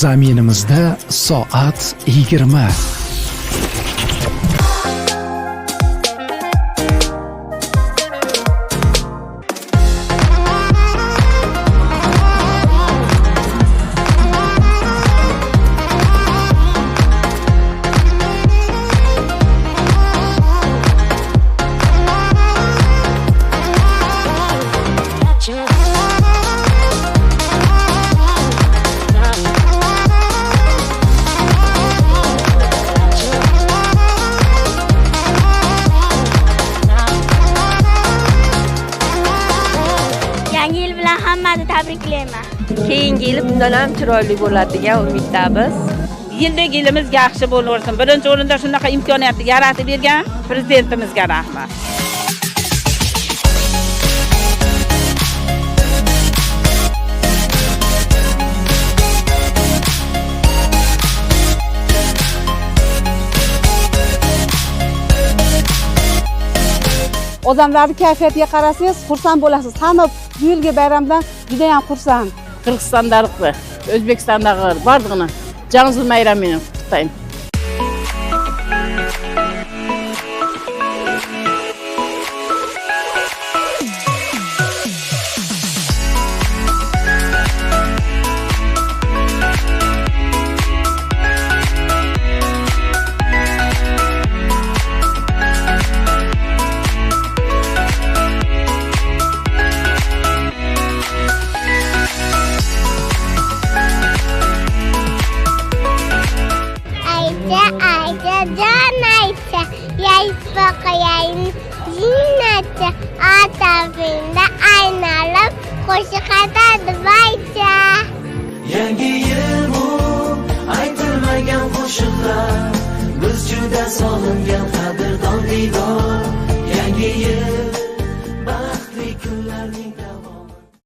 zaminimizda soat 20. Yangi yil bilan hammani tabriklayman. Keyingi yil bundan ham chiroyli bo'ladi degan umiddamiz. Yildek yilimiz yaxshi bo'laversin. Birinchi o'rinda shunaqa imkoniyatni yaratib bergan prezidentimizga rahmat. Odamlarning kayfiyatiga qarasangiz, xursand bo'lasiz. Hamma bu yilgi bayramdan juda ham xursand. Qirg'izistondagi, O'zbekistondagi barlig'ini Janzul bayramini qutlayman. Ayta jon ayta, yayfoqayayn ziynati atavinda aynalib qo'shiq aytadi baycha. Yangi yil bu aytilmagan qo'shiqlar, biz juda solingan qadrdon diydor.